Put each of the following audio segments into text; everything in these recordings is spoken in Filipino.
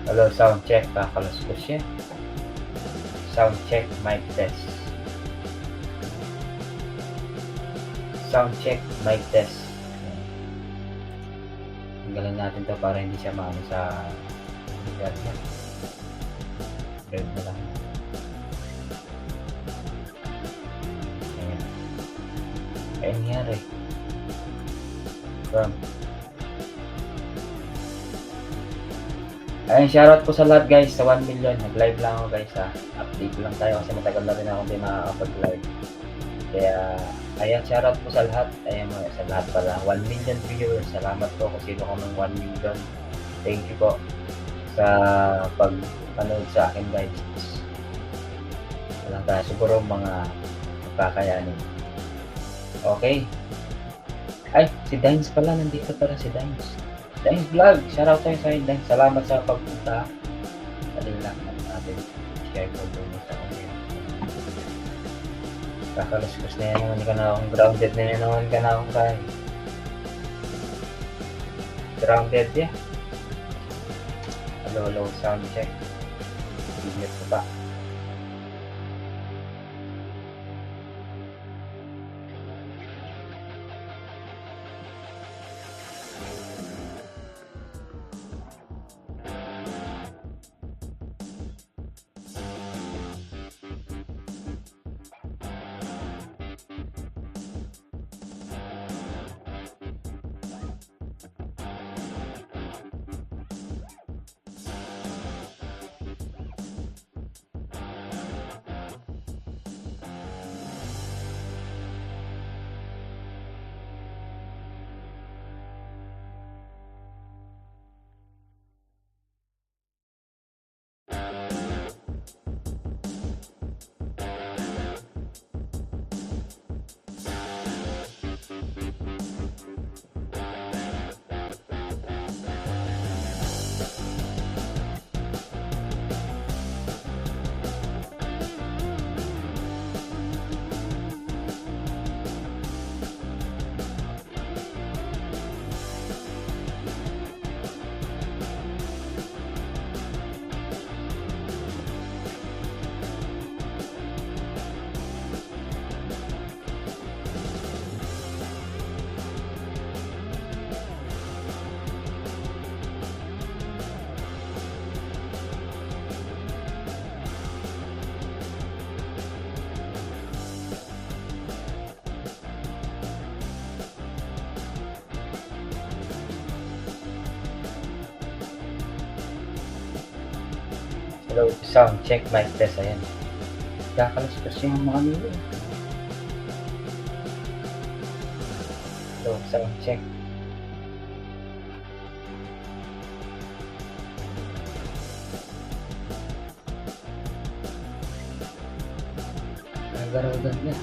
Hello, sound check. Kakaluskos yan. Sound check, mic test. Sound check, mic test. Tanggalin natin to para hindi siya maano sa internet. Grab na lang. Ayan. Ay, nangyari. From. Ayun, shoutout po sa lahat guys sa 1 million. Nag-live lang ako guys ha. Update lang tayo kasi matagal na rin ako din nakakapag-live. Kaya, ayan, shoutout po sa lahat. Ayan mo, sa lahat pala. 1 million viewers. Salamat po kung sino ko ng 1 million. Thank you po sa pag-panood sa akin guys. Walang tayo. Siguro mga magkakayanin. Okay. Ay, si Dines pala. Nandito pala si Dines. Dines Vlog, shoutout tayo sa Dines. Salamat sa pagpunta. Dali lang natin. Share ko doon sa comment. Kakaluskus na yan naman ka na akong grounded na yan naman ka na akong kaya. Grounded ya. Hello, sound check. Ingat ko pa. Hello, sound check, mic test. Ayan. Kakaluskus yung mga nilo. Hello, sound check. Nagaragan niya.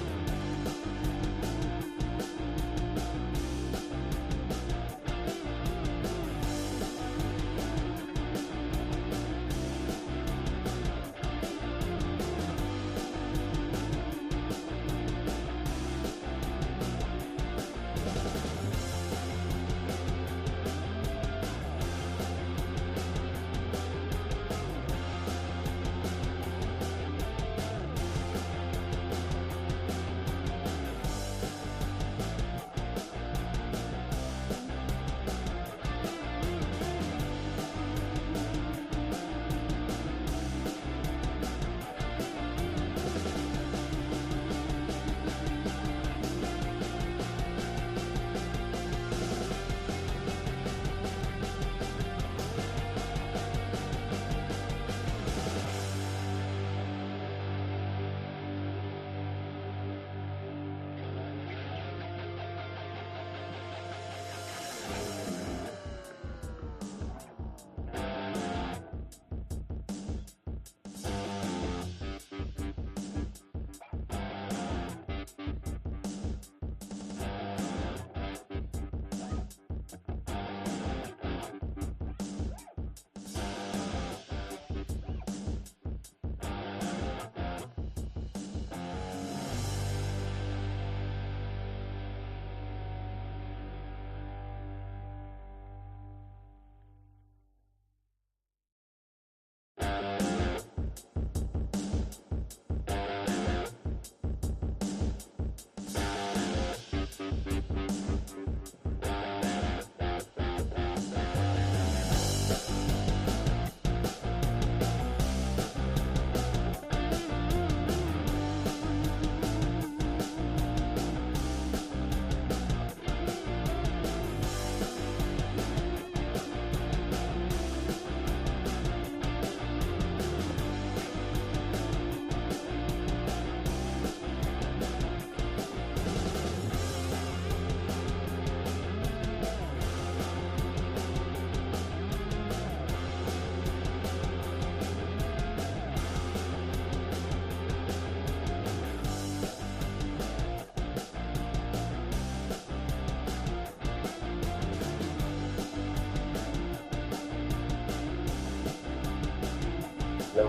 Low.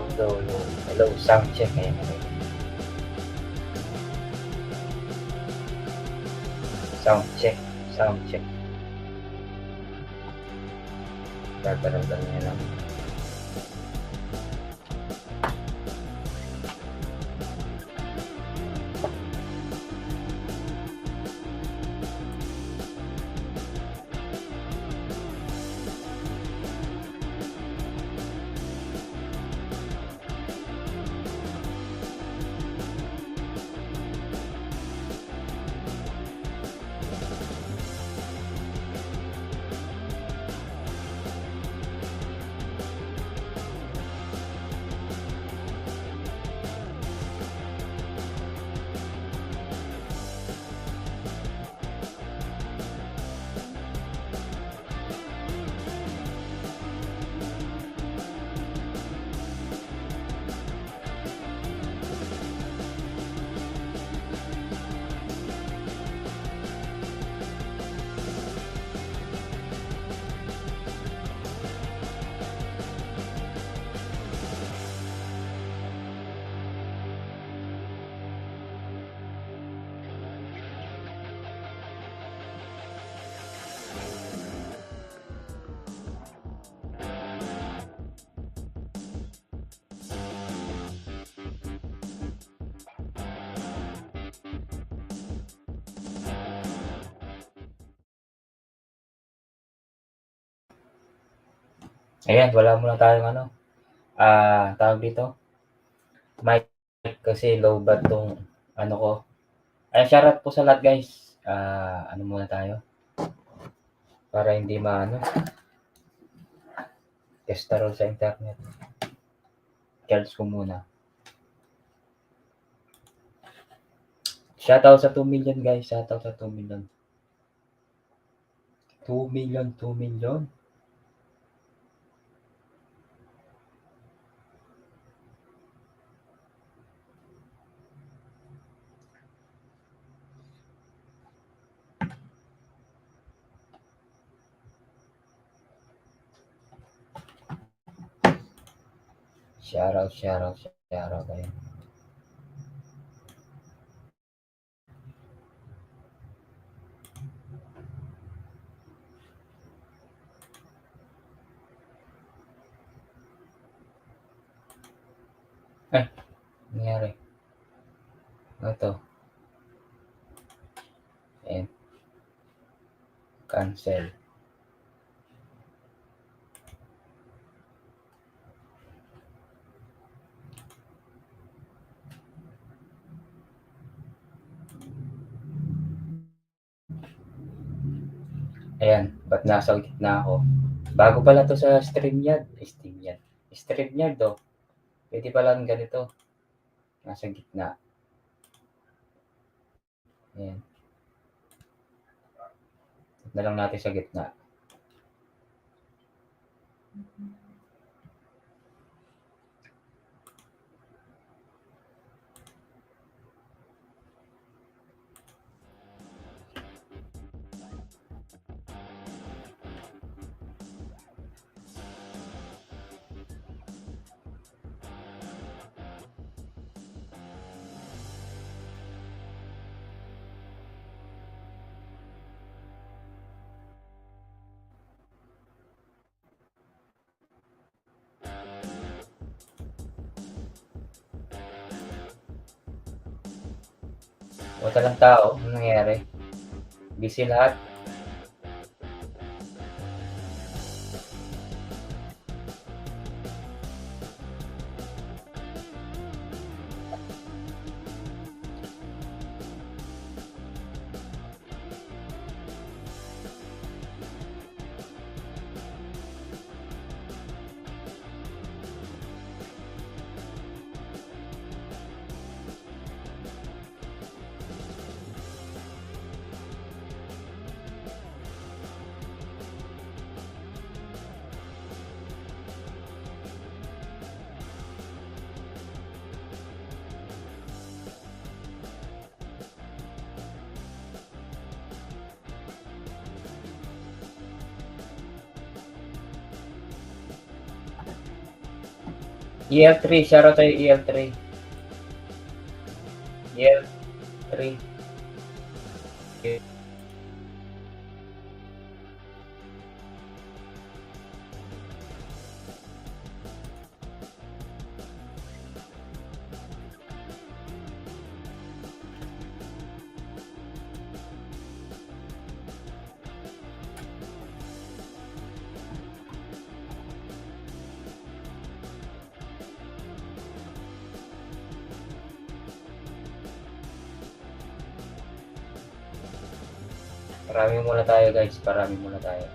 Hello, sound check. Ayan, okay. Sound check. Gagalaw niya lang. Ayan, wala muna tayong ano, tawag dito, mic kasi low bat tong ano ko. Ayan, shoutout po sa lahat guys. Ano muna tayo, para hindi maano, testerol sa internet. Charge ko muna. Shoutout sa 2 million guys. Shoutout sa 2 million. 2 million. Shoutout kayo. Ay, nangyari. Ito. Ayan. Cancel. Ayan, ba't nasa gitna ako? Bago pala to sa StreamYard. StreamYard oh. Pwede pala ganito. Nasa gitna. Ayan. Na lang natin sa gitna. Wala lang tao. Anong nangyari? Busy lahat. EL3, shoutout sa'yo EL3. EL3. Parami muna tayo guys, parami muna tayo.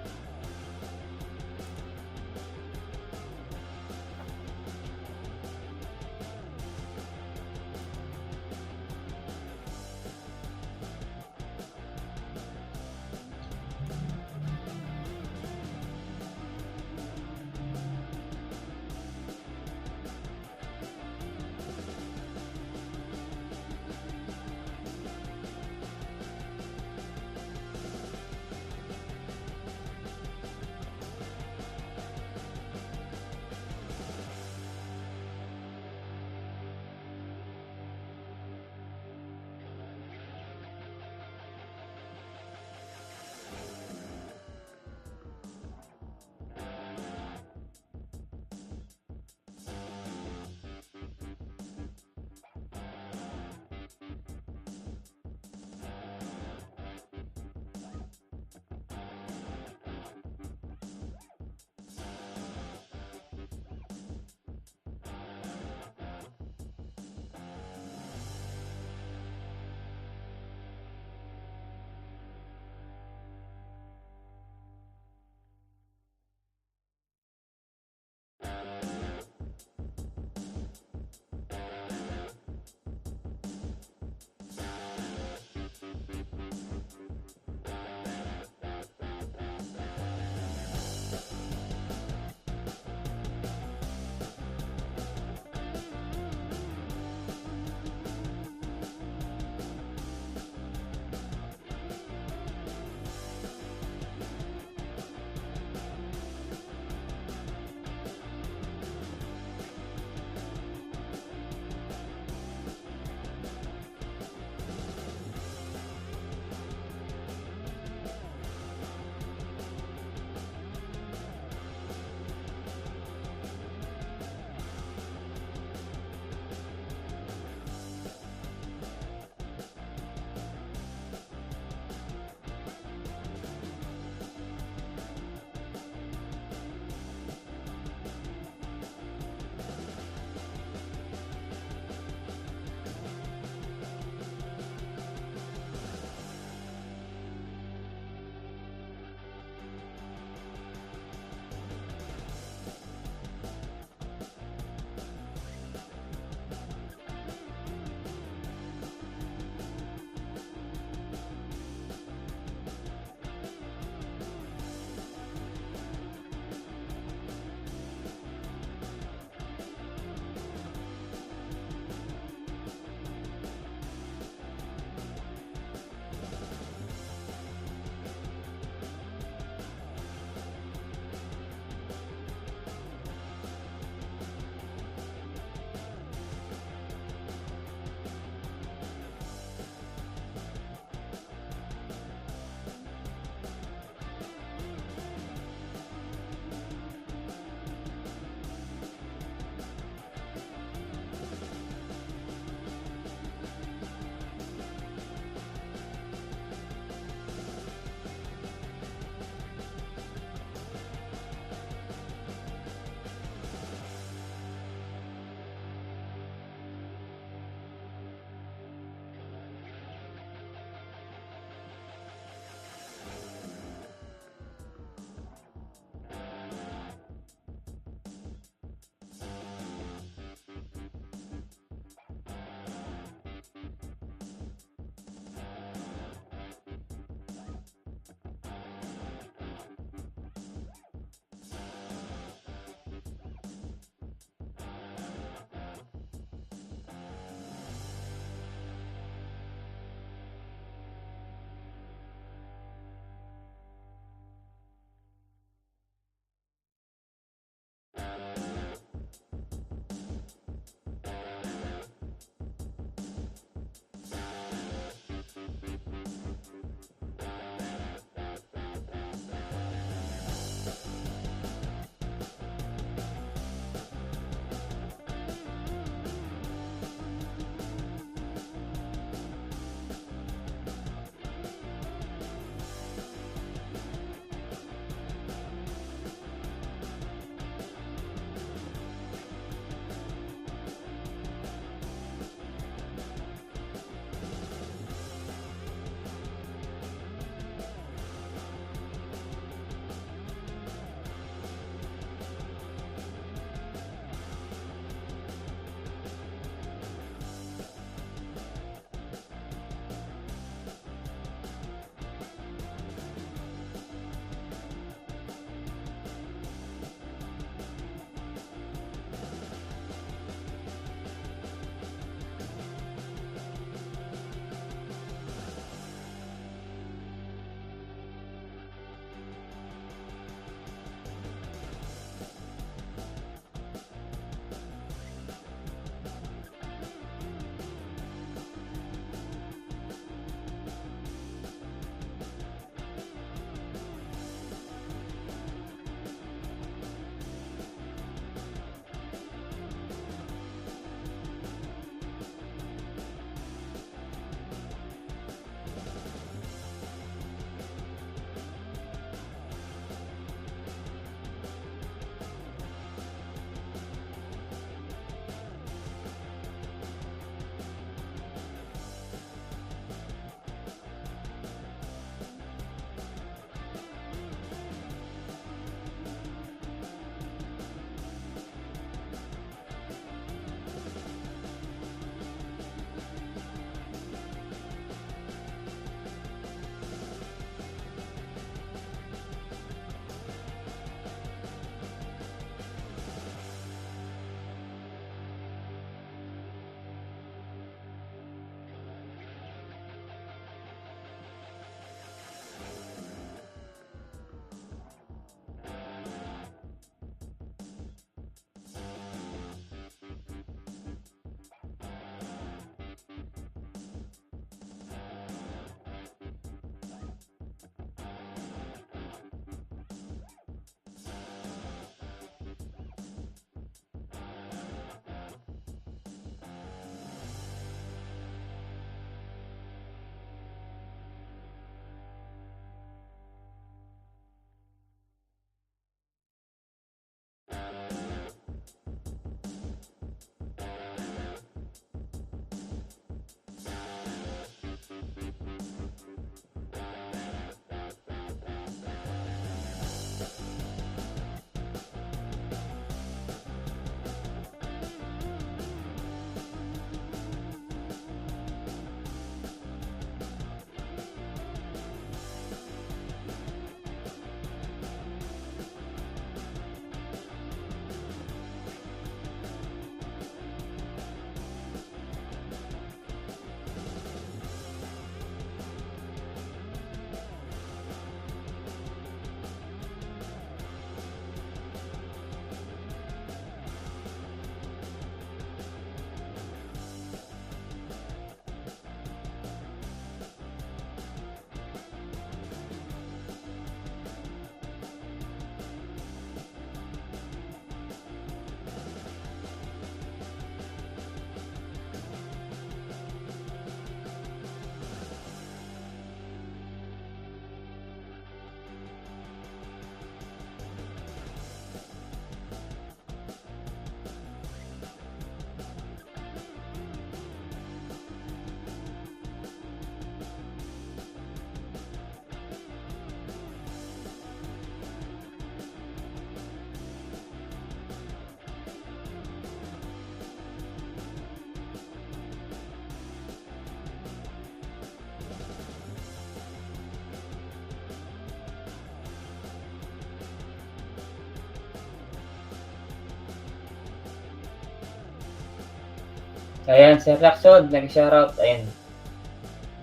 Ayan, Sir Lacson, nag-shoutout. Ayan.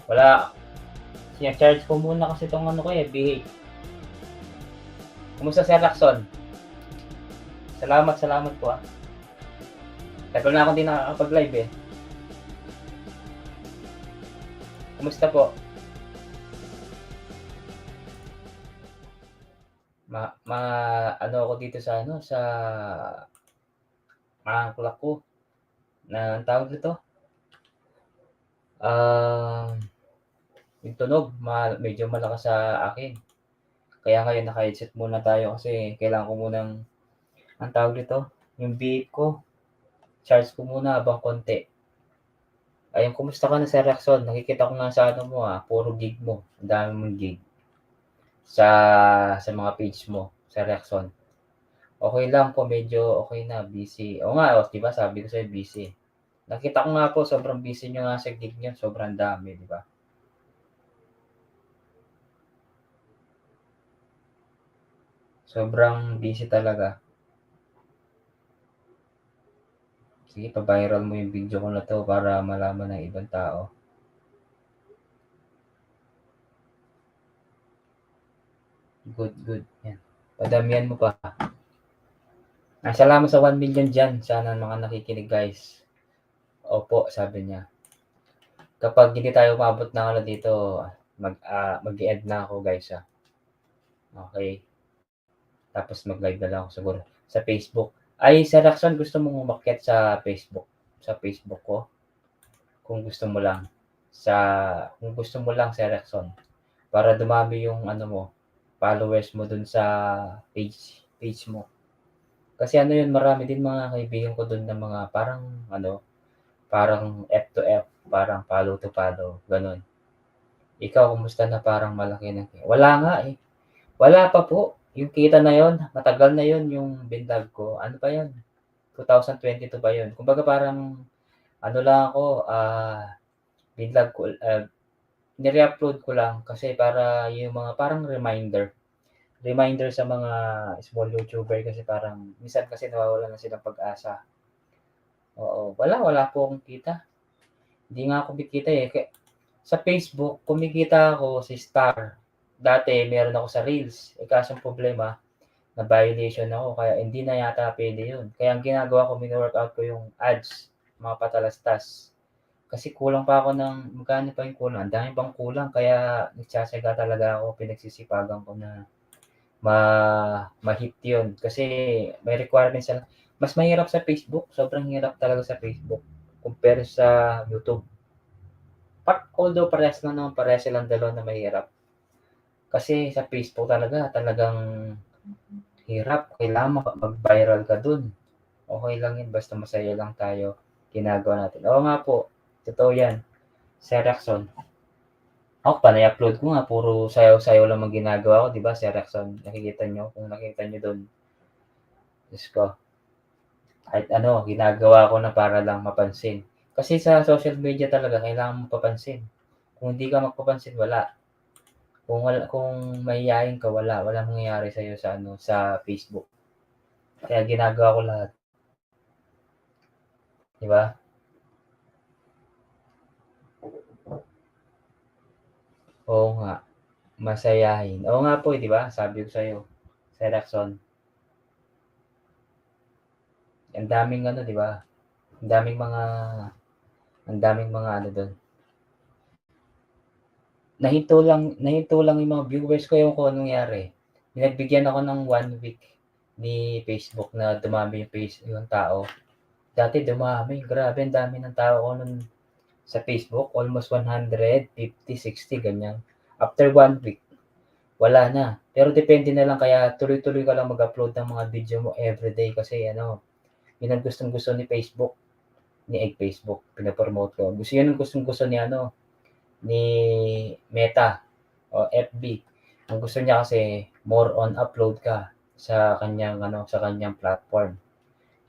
Wala. Siya-charge ko muna kasi itong ano ko eh, BH. Kumusta, Sir Lacson? Salamat po ah. Tagal na akong di nakakapag-live eh. Kumusta po? Ano ako dito sa ano, sa clock ko na ang tawag dito. Yung tunog medyo malakas sa akin. Kaya ngayon naka-headset muna tayo kasi kailangan ko munang ang tawag dito, yung beep ko. Charge ko muna habang konti. Ayun, kumusta ka na, Sir Lacson? Nakikita ko nga sa ano mo puro gig mo. Ang dami mong gig sa mga page mo, Sir Lacson. Okay lang po, medyo okay na, busy. Oo nga, 'di ba sabi ko sa'yo busy. Nakita ko nga po sobrang busy niyo nga sa gig niyo, sobrang dami, 'di ba? Sobrang busy talaga. Sige, pa-viral mo yung video ko na 'to para malaman ng ibang tao. Good, yan. Padamihan mo pa. Salamat sa 1,000,000 diyan, sana mga nakikinig, guys. Opo, sabi niya. Kapag hindi tayo umabot ng ano dito, mag-e-end na ako, guys, Okay. Tapos mag-live na lang ako siguro sa Facebook. Ay, Sir Lacson, gusto mong umakyat sa Facebook? Sa Facebook ko? Kung gusto mo lang. Kung gusto mo lang, Sir Lacson. Para dumami yung ano mo, followers mo dun sa page mo. Kasi ano yun, marami din mga kaibigan ko dun na mga parang F to F, parang follow to follow, ganun. Ikaw, kumusta na parang malaki na? Wala nga eh. Wala pa po. Yung kita na yon, matagal na yon yung binlog ko. Ano pa yun? 2022 ba yun? Kumbaga parang ano lang ako, binlog ko, nire-upload ko lang kasi para yung mga parang reminder sa mga small YouTuber kasi parang minsan kasi nawawalan na silang pag-asa. Oo, wala po akong kita. Hindi nga ako kumikita eh. Sa Facebook, kumikita ako si Star. Dati meron ako sa Reels. Kaso ang problema, na violation ako kaya hindi na yata pwede yun. Kaya ang ginagawa ko, mini-workout ko yung ads, mga patalastas. Kasi kulang pa ako ng, magkano pa yung kulang? Ang dami pang kulang kaya nagtsatsaga talaga ako, pinagsisipagan ko na ma-hit yun. Kasi may requirements sila. Mas mahirap sa Facebook, sobrang hirap talaga sa Facebook compare sa YouTube. Although parehas silang dalawa na mahirap. Kasi sa Facebook talagang hirap. Kailangan mag-viral ka dun. Okay lang yun, basta masaya lang tayo. Ginagawa natin. Oo nga po, totoo yan. Sir Lacson. Ako pa, na-upload ko nga, puro sayaw-sayaw lang ang ginagawa ko, di ba, Sir Lacson? Nakikita nyo, kung nakita nyo dun. Diyos ko. Kahit ano, ginagawa ko na para lang mapansin. Kasi sa social media talaga, kailangan mo papansin. Kung hindi ka magpapansin, wala. Kung mahiyain ka, walang mangyayari sa'yo sa ano, sa Facebook. Kaya ginagawa ko lahat. Di ba? Oo nga, masayahin. Oo nga po, di ba? Sabi ko sa'yo, Sir Lacson. Ang daming ano, di ba? Ang daming mga ano doon. Nahinto lang yung mga viewers ko, yung kung anong nangyari. Pinagbigyan ako ng 1 week ni Facebook na dumami yung tao. Dati dumami, grabe, ang dami ng tao ko nun sa Facebook, almost 150, 60, ganyan. After 1 week, wala na. Pero depende na lang, kaya tuloy-tuloy ka lang mag-upload ng mga video mo everyday kasi ano, yun ang gustong-gusto ni Facebook, Facebook, pinapromote ko. Yun ang gustong-gusto ni ano, ni Meta o FB. Ang gusto niya kasi more on upload ka sa kanyang platform.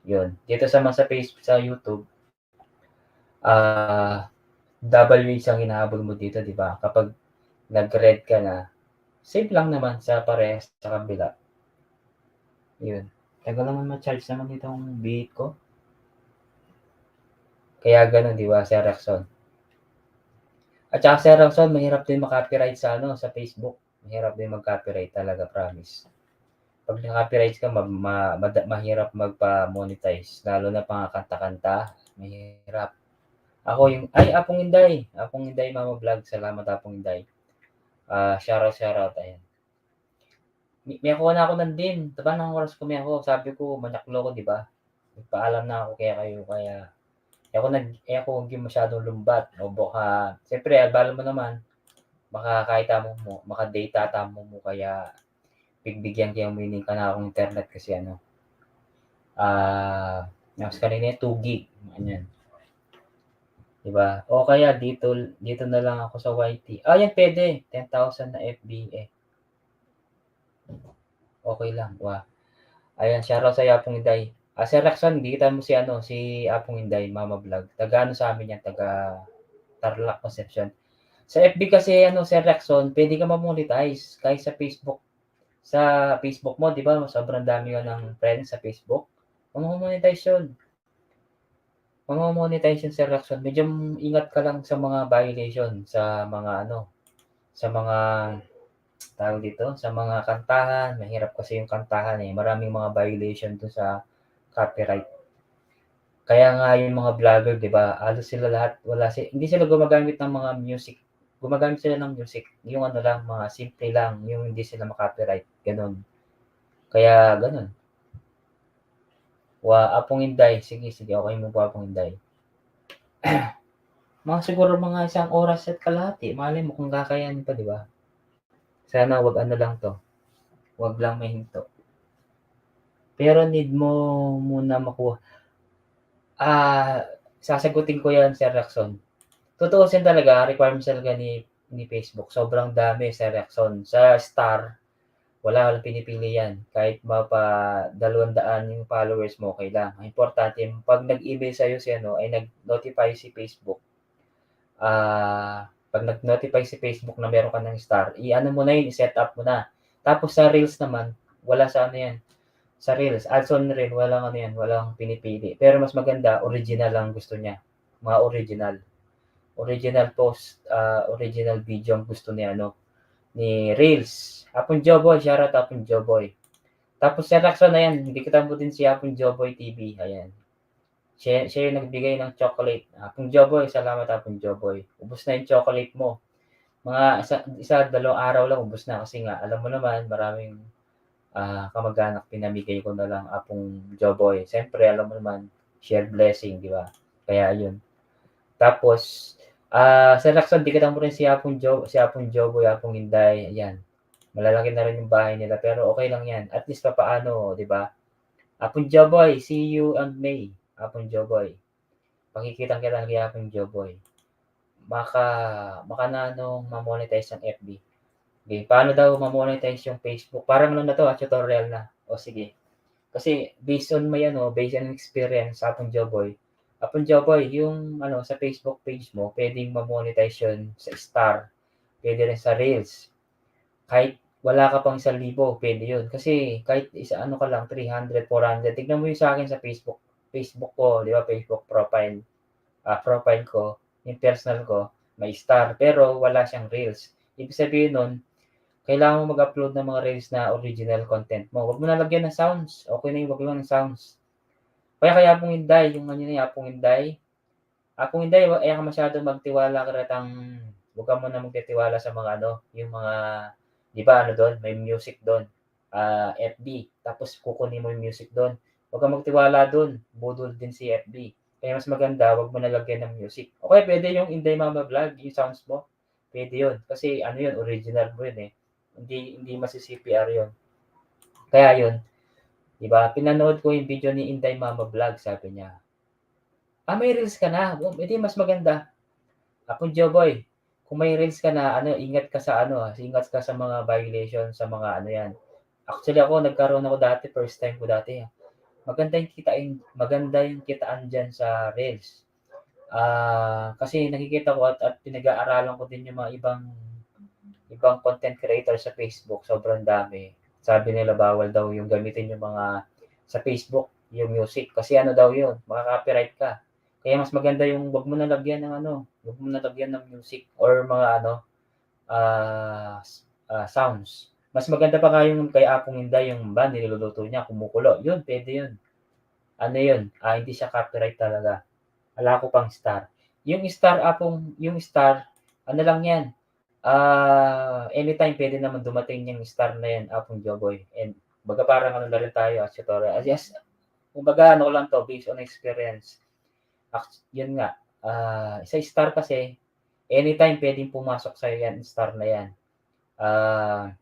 Yun. Dito sa Facebook, sa YouTube, WH ang hinahabol mo dito, di ba? Kapag nag-red ka na, save lang naman sa parehas sa kabila. Yun. Tagal naman ma-charge naman itong beat ko. Kaya gano'n, 'di ba, Sir Rexon? At saka Sir Rexon, mahirap din ma-copyright sa ano, sa Facebook. Mahirap din mag-copyright talaga, promise. 'Pag na-copyright ka mahirap magpa-monetize, lalo na mga kanta-kanta, mahirap. Ako yung Apong Inday, Mama Vlog, salamat Apong Inday. Shoutout, ayan. May kuha na ako ng din, diba ng oras ko may ako, sabi ko manaklo ko, 'di ba? Nagpaalam na ako kaya ako hindi masyadong lumbat o baka siyempre balo mo naman, baka kahit maka-data tamo mo kaya bigbigyan kaya humihingi ka na akong internet kasi ano, mas kanina 2 gig, ganyan. 'Di ba? O kaya dito na lang ako sa YT. Yan puwede, 10,000 na FB, okey lang, ayan, shoutout sa'yo Apong Inday. Sir Lacson, bigitan mo si ano, si Apong Inday, Mama Vlog. Taga-ano sa'min yan, taga Tarlac, Concepcion. Sa FB kasi ano, Sir Lacson, puwede ka ma-monetize kahit sa Facebook. Sa Facebook mo, 'di ba, sobrang dami mo ng friends sa Facebook, mamo-monetize yun. Mamo-monetize yun, Sir Lacson. Medyo ingat ka lang sa mga violation, sa mga ano, sa mga tawag dito, sa mga kantahan. Mahirap kasi yung kantahan, maraming mga violation dun sa copyright. Kaya nga yung mga vlogger, 'di ba, halos sila lahat hindi sila gumagamit ng mga music. Gumagamit sila ng music, yung ano lang, mga simple lang, yung hindi sila ma-copyright, gano'n. Kaya gano'n. Apong Inday, sige, okey mo po Apong Inday. Siguro mga isang oras at kalahati, malay mo kung kakayanin pa, 'di ba? Sana 'wag ano lang 'to, 'wag lang mahinto. Pero need mo muna makuha. Sasagutin ko 'yan, Sir Lacson. Tutuusin talaga requirements talaga ni Facebook, sobrang dami, Sir Lacson. Sa star, walang pinipili 'yan, kahit mapa-200 yung followers mo, okey lang. Ang importante 'pag nag-email sa'yo si ano, ay nag-notify si Facebook, 'pag nag-notify si Facebook na meron ka ng star, i-ano mo na 'yun, i-set up mo na. Tapos sa reels naman, wala sa ano 'yan, sa reels, ads on reel, walang ano 'yan, walang pinipili. Pero mas maganda, original lang gusto niya, mga original post, original video ang gusto ni ano, ni Reels. Hapon Joboy, shoutout Hapon Joboy. Tapos Sir Lacson, ayan, bigyan mo din si Hapon Joboy TV, ayan. Siya yung nagbigay ng chocolate. Hapon Joboy, salamat Hapon Joboy. Ubos na yung chocolate mo. Mga dalawang araw lang ubos na kasi nga alam mo naman maraming kamag-anak pinamigay ko na lang Hapon Joboy. Siyempre alam mo naman, share blessing, di ba? Kaya yun. Tapos, Sir Lacson, bigyan mo rin si Hapon Joboy, Hapong Inday, ayan. Malalaki na rin yung bahay nila pero okay lang yan. At least papaano, 'di ba? Hapon Joboy, see you on May. Hapon Joboy. Pakikitang-kita kay Hapon Joboy. Baka na ma-monetize ang FB. Okay, paano daw ma-monetize yung Facebook? Parang ano na 'to, tutorial na. O sige. Kasi based on experience, Hapon Joboy. Hapon Joboy, yung ano sa Facebook page mo, puwedeng ma-monetize yun sa star, puwede rin sa Reels. Kahit wala ka pang 1,000, puwede yun. Kasi kahit ano ka lang 300, 400, tignan mo yung sa'kin sa Facebook ko, 'di ba, Facebook profile ko, yung personal ko, may star, pero wala siyang reels. Ibig sabihin nun, kailangan mo mag-upload ng mga reels na original content mo. Huwag mo na lagyan ng sounds, okey na yung wag lang ng sounds. Kaya Apong Inday, yung ano niya, Apong Inday, wag ka masyadong magtiwala huwag ka muna magtitiwala sa mga ano, yung mga 'di ba ano dun, may music dun, FB, tapos kukunin mo yung music dun. Huwag kang magtiwala dun, budol din si FB. Kaya mas maganda wag mo na lagyan ng music. O kaya puwede yung Inday Mama Vlog, yung sounds mo, puwede yun. Kasi ano yun, original mo yun, hindi masi-CPR yun. Kaya yun, 'di ba, pinanood ko yung video ni Inday Mama Vlog, sabi niya, may reels ka na, eh, di mas maganda. Hapon Joboy, kung may reels ka na ano, ingat ka sa mga violation, sa mga ano 'yan. Actually ako nagkaroon ako dati, first time ko dati, maganda yung kitaan diyan sa reels. Kasi nakikita ko at pinag-aaralan ko din yung mga ibang content creator sa Facebook, sobrang dami. Sabi nila bawal daw yung gamitin yung mga sa Facebook, yung music kasi ano daw yun, maka-copyright ka. Kaya mas maganda yung wag mo na lagyan ng ano, wag mo na lagyan ng music or mga ano, sounds. Mas maganda pa nga yung kay Apong Inday yung ba niluluto niya kumukulo, yun puwede yun. Ano yun, hindi siya copyright talaga. Wala ko pang star. Yung star, ano lang yan, anytime puwede naman dumating yung star na yan, Apong Joboy. And kumbaga parang ano na rin tayo as tutorial. Yes, kumbaga ano ko lang 'to, based on experience. Yun nga, sa star kasi, anytime puwedeng pumasok sa'yo yan, star na yan. Ah,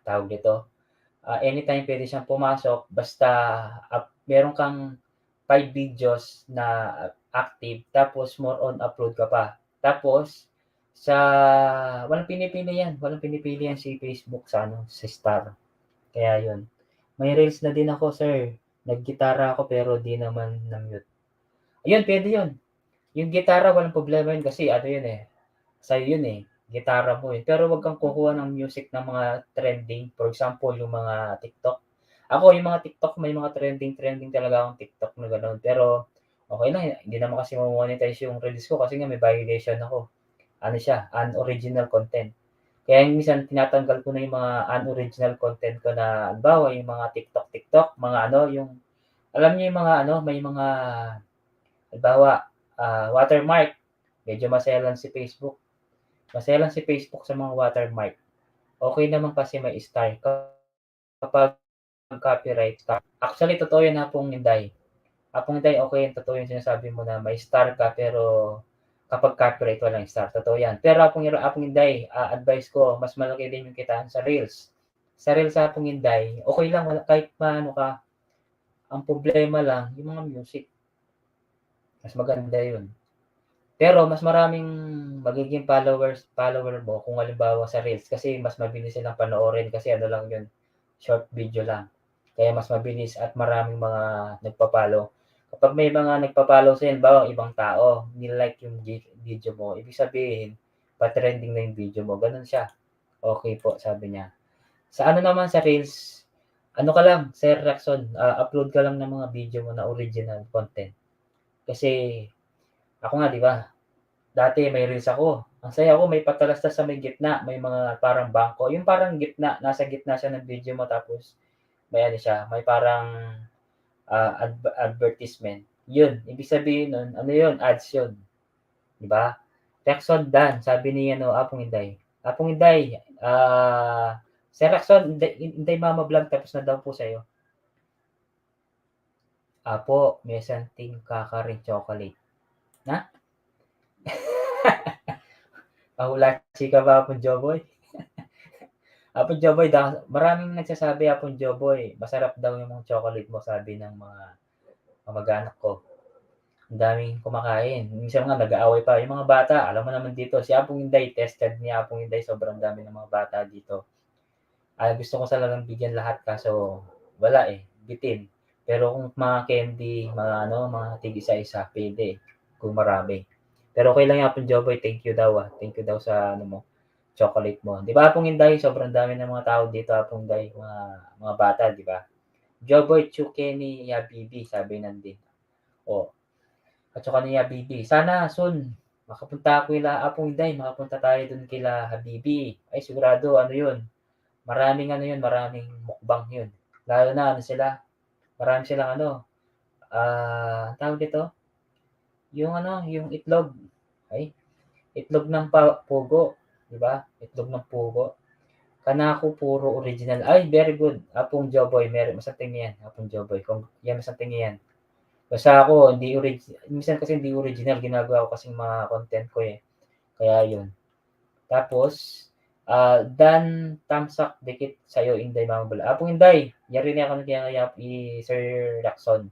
Tawag dito, anytime puwede siyang pumasok basta meron kang 5 videos na active tapos more on upload ka pa. Tapos sa walang pinipili yan si Facebook sa ano, sa star, kaya yun. May reels na din ako sir, naggitara ako pero di naman na-mute. Ayun puwede yun, yung gitara walang problema yun kasi ano yun, sa'yo yun, gitara mo, pero wag kang kukuha ng music ng mga trending, for example yung mga TikTok. Ako yung mga TikTok may mga trending talaga akong TikTok na gano'n, pero okey lang, hindi naman kasi ma-mo-monetize yung reels ko kasi nga may violation ako. Ano siya, unoriginal content. Kaya minsan tinatanggal ko na yung mga unoriginal content ko na halimbawa yung mga TikTok, mga ano, yung alam niyo yung mga ano, may mga halimbawa, watermark, medyo maselan si Facebook. Maselan si Facebook sa mga watermark. Okey naman kasi may star kapag copyright ka. Actually totoo yan Hapong Inday. Hapong Inday, okey yan, totoo yung sinasabi mo na may star ka pero kapag copyright walang star, totoo yan. Pero Hapong Inday, advice ko mas malaki din yung kitaan sa reels. Sa reels Hapong Inday, okey lang kahit maano ka, ang problema lang yung mga music, mas maganda yun. Pero mas maraming magiging follower mo kung halimbawa sa reels kasi mas mabilis silang panoorin kasi ano lang yun, short video lang. Kaya mas mabilis at maraming mga nagpa-follow. Kapag may mga nagpa-follow sa'yo halimbawa ibang tao, ni-like yung video mo, ibig sabihin pa-trending na yung video mo, gano'n siya. Okey po, sabi niya. Sa ano naman sa reels, ano ka lang, Sir Lacson, upload ka lang ng mga video mo na original content. Kasi ako nga 'di ba, dati may reels ako. Ang saya ko may patalastas sa may gitna, may mga parang bangko, yung parang gitna, nasa gitna siya ng video mo tapos may ano siya, may parang, advertisement. Yun, ibig sabihin nun ano yun, ads yun, 'di ba? Rexon Dan, sabi ni ano, Apong Inday. Apong Inday, Sir Rexon, Inday Mama Vlog tapos na daw po sa'yo. Apo, may something kakaring chocolate. Na? Pahulachi ka ba, Apong Joboy? Apong Joboy, maraming nagsasabi, Apong Joboy, masarap daw yung mga chocolate mo, sabi ng mga kamag-anak ko. Ang daming kumakain. Minsan nga nag-aaway pa. Yung mga bata, alam mo naman dito, si Apong Inday, tested ni Apong Inday, sobrang dami ng mga bata dito. Gusto ko talagang bigyan lahat kaso wala bitin. Pero kung mga candy, mga ano, mga tig-isa-isa, pwede kung marami. Pero okey lang yan Apong Joboy, thank you daw, thank you daw sa ano mo, chocolate mo. 'Di ba Apong Inday, sobrang dami ng mga tao dito Apong Inday, mga bata 'di ba? Joboy Chukeni Yabibi, sabi nandin. Oh, at saka ni Habibi. Sana soon makapunta ako kila Apong Inday, makapunta tayo dun kila Habibi. Ay sigurado ano yun, maraming ano yun, maraming mukbang yun. Lalo na ano sila, marami silang ano, tawag dito, yung ano, yung itlog. Ay, itlog ng pugo, 'di ba? Itlog ng pugo. Kanako puro original. Ay, very good. Apong Joboy, meron masarap yan, Apong Joboy. Kung yan masarap yan. Basta ako hindi minsan kasi hindi original ginagawa ko kasing mga content ko, kaya yun. Tapos, Dan Tamsak dikit sa'yo Inday Mama Bala. Apong Inday, yari na ako nagyayap Sir Lacson.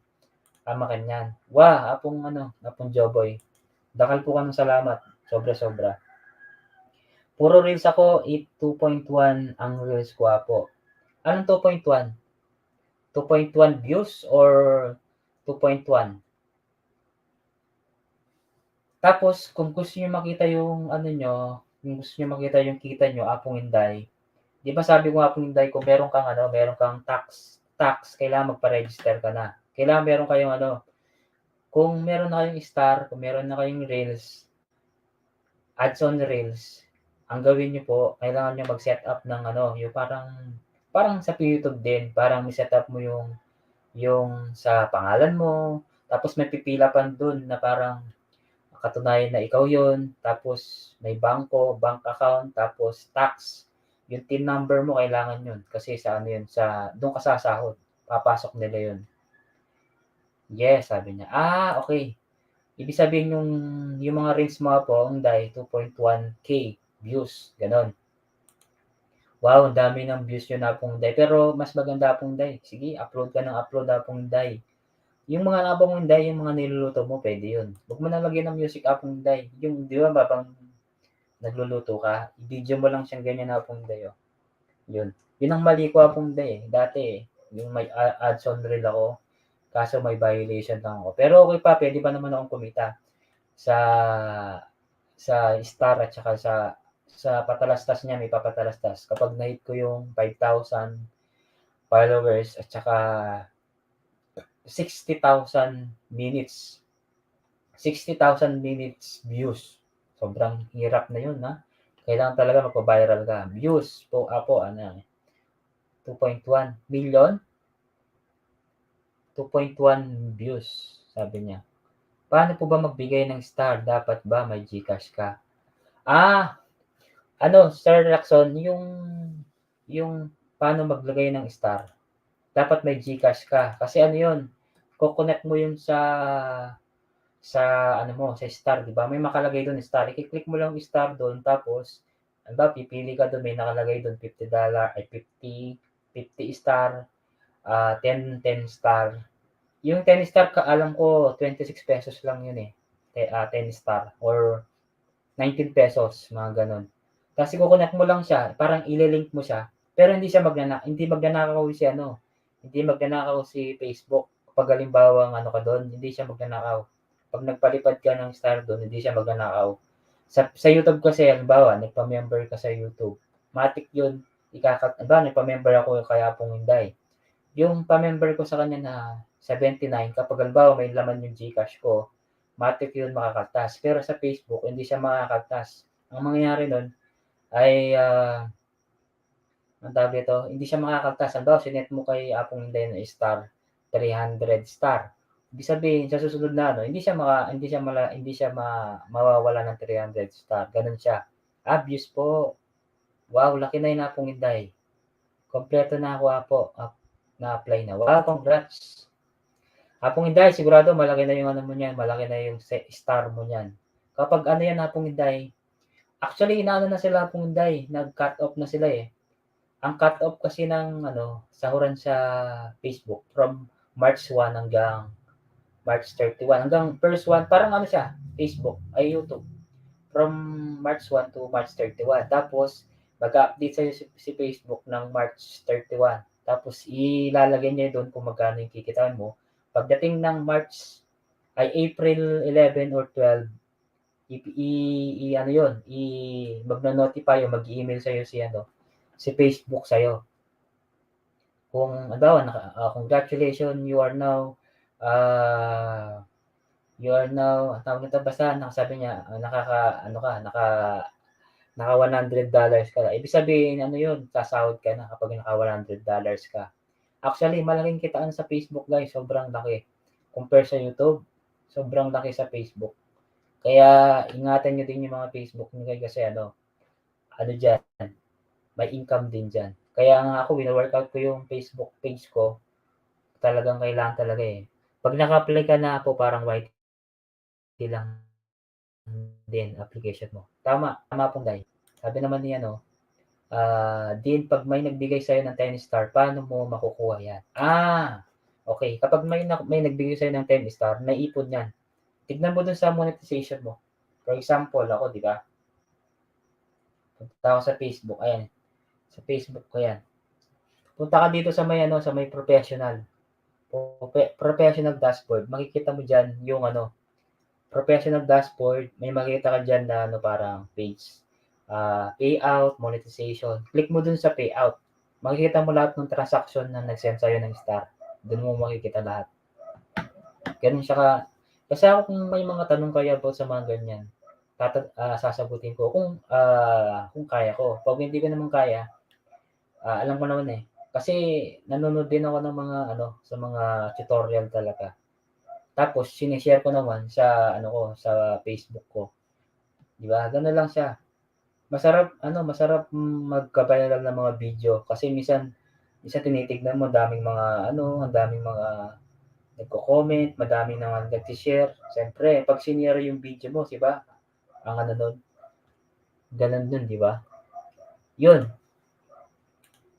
Tama ka niyan. Apong ano, Apong Joboy. Dakal po ka ng salamat. Sobra-sobra. Puro reels ako, 2.1 ang reels ko po. Anong 2.1? 2.1 views or 2.1? Tapos kung gusto niyo makita yung ano niyo, kung gusto niyo makita yung kita niyo, Apong Inday, 'di ba sabi ko Apong Inday kung meron kang ano, meron kang tax, kailangan magpa-register ka na. Kailangan meron kayong ano, kung meron na kayong star, kung meron na kayong reels, ads on reels, ang gawin niyo po, kailangan niyo mag-set up ng ano, yung parang sa YouTube din, parang i-set up mo yung sa pangalan mo, tapos may pipila pa dun na parang katunayan na ikaw yun, tapos may bank account, tapos tax. Yung TIN number mo kailangan yun kasi sa ano yun, sa doon ka sasahod, papasok nila yun. Yes, sabi niya. Okay. Ibig sabihin yung mga reels mo po, Onday, 2.1K views, ganon. Wow, ang dami ng views yun na Onday. Pero mas maganda Onday. Sige, upload ka ng upload Onday. Yung mga napong Onday, yung mga niluluto mo, pwede yun. Huwag mo na lagyan ng music Onday. Yung, di ba, babang nagluluto ka, i-video mo lang siyang ganyan na Onday, oh. Yun. Yun ang mali ko Onday, eh. Dati, yung may ads on reel ako, kaso may violation lang ako. Pero okay pa, pwede pa naman akong kumita sa star at saka sa patalastas niya, may papatalastas. Kapag na-hit ko yung 5,000 followers at saka 60,000 minutes. 60,000 minutes views. Sobrang hirap na yun, ha? Kailangan talaga magpa-viral ka. Views po, 2.1 million? 2.1 views, sabi niya. Paano po ba magbigay ng star? Dapat ba may GCash ka? Sir Lacson, yung paano maglagay ng star, dapat may GCash ka. Kasi ano yun, kukonect mo yun sa ano mo, sa star, di ba? May makalagay doon star. I-click mo lang yung star doon, tapos, ano ba, pipili ka doon, may nakalagay doon $50, ay 50 star, 10 star. Yung 10 star, alam ko, 26 pesos lang yun eh. 10 star, or 19 pesos, mga ganon. Tapos i-connect mo lang siya, parang ililink mo siya, pero hindi magnanakaw hindi magnanakaw si Facebook. Kapag halimbawa ano ka doon, hindi siya magnanakaw. Pag nagpalipad ka ng star doon, hindi siya magnanakaw. Sa YouTube kasi, halimbawa, nagpa-member ka sa YouTube, matik yun, nagpa-member ako kaya pong Inday. Yung pa-member ko sa kanya na 79, kapag halimbawa may laman yung GCash ko, matik yun makakaltas. Pero sa Facebook, hindi siya makakaltas. Ang mangyayari nun ay, ang tawag dito, hindi siya makakaltas. Halimbawa, sinet mo kay Apong Inday na star, 300 star. Ibig sabihin, sa susunod na ano, hindi siya mawawala ng 300 star. Ganun siya. Views po. Wow, laki na yung Apong Inday. Kompleto na ako po. Na-apply na. Wow, congrats. Apong Inday, sigurado malaki na yung ano mo niyan, malaki na yung star mo niyan. Kapag ano yan, Apong Inday, actually, inaano na sila Apong Inday, nag-cut off na sila eh. Ang cut off kasi ng sahuran sa Facebook from March 1 hanggang March 31. Hanggang first 1, parang ano siya, Facebook, ay YouTube. From March 1 to March 31. Tapos, mag-update sa'yo si Facebook ng March 31. Tapos, ilalagay niya doon kung magkano yung kikitain mo. Pagdating ng March, ay April 11 or 12, magno-notify o mag-email sa'yo si Facebook sa'yo. Kung congratulations, you are now, tawag nito, basta nakasabi niya, naka $100 ka. Ibig sabihin, sasahod ka na kapag naka $100 ka. Actually, malaking kitaan sa Facebook, guys. Sobrang laki. Compare sa YouTube, sobrang laki sa Facebook. Kaya, ingatan nyo din yung mga Facebook nyo kasi dyan, may income din dyan. Kaya nga ako, wino-workout ko yung Facebook page ko. Talagang kailangan talaga eh. Pag naka-apply ka na po, parang white lang din application mo. Tama pong Day. Sabi naman niya, din pag may nagbigay sa'yo ng 10 star, paano mo makukuha yan? Okay. Kapag may nagbigay sa'yo ng 10 star, naipon yan. Tignan mo dun sa monetization mo. For example, ako, di ba? Punta ako sa Facebook. Ayan. Sa Facebook ko yan. Punta ka dito sa may professional. Professional dashboard. Makikita mo dyan yung professional dashboard. May makikita ka dyan na parang page. Payout, monetization. Click mo dun sa payout. Makikita mo lahat ng transaction na nag-send sa'yo ng star. Dun mo makikita lahat. Ganun siya Kasi ako kung may mga tanong kayo about sa mga ganyan, sasagutin ko kung kaya ko. 'Pag hindi ko naman kaya, alam ko naman, eh, kasi nanonood din ako ng mga ano, sa mga tutorial talaga. Tapos shine-share ko naman sa ano ko, sa Facebook ko, 'di ba? Gano'n lang siya. Masarap magka-viral ng mga video kasi minsan minsan tinitignan mo ang daming mga nagko-comment, madaming naman nagse-share. Siyempre 'pag shinare yung video mo, 'di ba, ang ano nun, gano'n dun, 'di ba? Yun,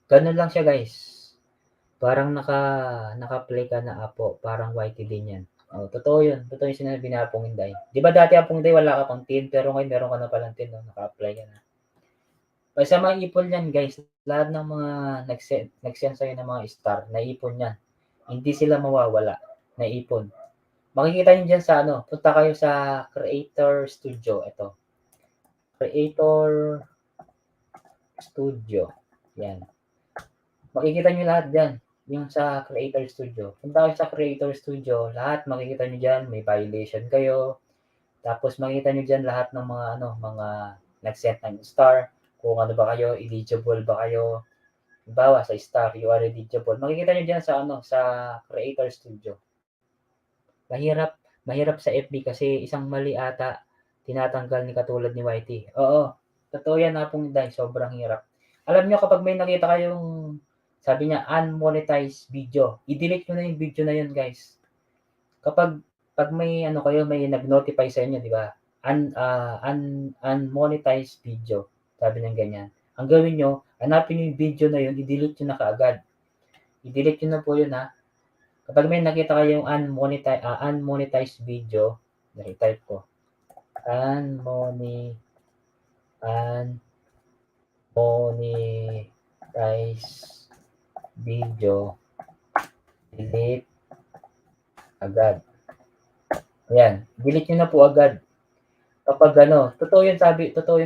gano'n lang siya guys. Parang naka-play ka na Apo, parang YT din 'yan. Oo, totoo yung sinabi ni Apong Inday. 'Di ba dati Apong Inday wala ka pang tin, pero ngayon meron ka na palang tin 'no, naka-apply ka na. Basta maipon 'yan guys, lahat ng mga nag-send sa'yo ng mga star, naipon 'yan. Hindi sila mawawala, naipon. Makikita niyo diyan sa ano, punta kayo sa Creator Studio, ito, Creator Studio, 'yan. Makikita niyo lahat diyan, yung sa Creator Studio. Punta kayo sa Creator Studio, lahat makikita niyo diyan, may violation kayo, tapos makikita niyo diyan lahat ng mga ano, mga nag-set ng star, kung ano ba kayo, eligible ba kayo. Halimbawa sa star, you are eligible. Makikita niyo diyan sa ano, sa Creator Studio. Mahirap mahirap sa FB kasi isang mali ata tinatanggal ni katulad ni YT. Oo, totoo 'yan Apong Inday, sobrang hirap. Alam niyo kapag may nakita kayong sabi niya unmonetized video, i-delete niyo na yung video na yun guys. Kapag 'Pag may ano kayo, may nag-notify sa inyo 'di ba, unmonetized video, sabi niyang ganyan. Ang gawin niyo, hanapin niyo yung video na yun, i-delete niyo na kaagad. I-delete niyo na po yun, ha. Kapag may nakita kayong unmonetized video, i-type ko, unmonetized video, delete agad. Ayan, delete niyo na po agad. Kapag ano, totoo yung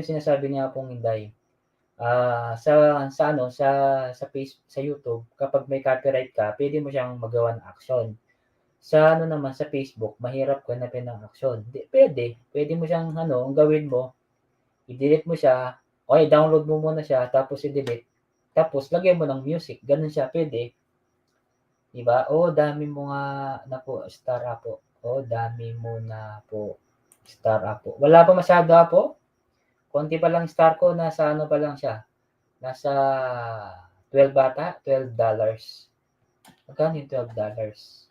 sinasabi ni Apong Inday. Sa YouTube, kapag may copyright ka, pwede mo siyang magawan ng action. Sa ano naman, sa Facebook, mahirap ganapin ng aksyon. Pwede mo siyang ano, ang gawin mo, i-delete mo siya, o i-download mo muna siya, tapos i-delete, tapos lagyan mo ng music, gano'n siya, pwede. 'Di ba? Oh, dami mo nga na po star Apo. Oh, dami mo na po star Apo. Wala pa masyado Apo. Konti pa lang star ko, nasa ano pa lang siya, nasa 12 ata, $12. Magkano yung $12?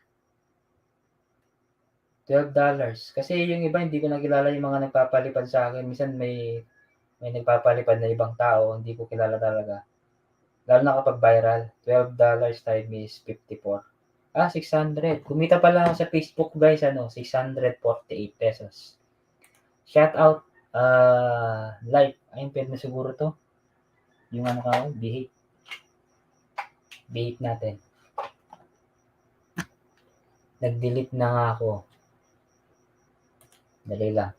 $12. Kasi yung iba hindi ko na kilala yung mga nagpapalipad sa akin. Minsan may nagpapalipad na ibang tao, hindi ko kilala talaga. Lalo na kapag viral. $12 time is 54. 600. Kumita pa lang ako sa Facebook guys, ano, 648 pesos. Shout out, live. Ayun, pwede na siguro to. Yung ano ka, behave. Behave natin. Nag-delete na nga ako. Dali lang.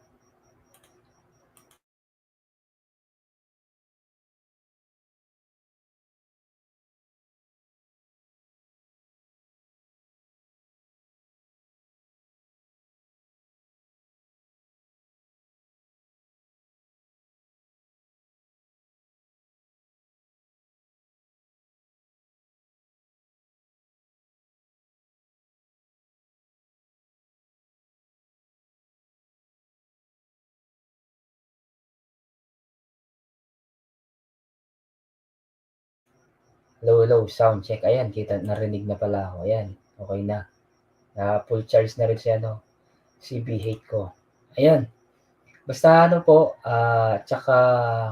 Low, sound check. Ayan, narinig na pala ako. Ayan, okay na. Full charge na rin siya, no? CB hate ko. Ayan. Basta ano po, tsaka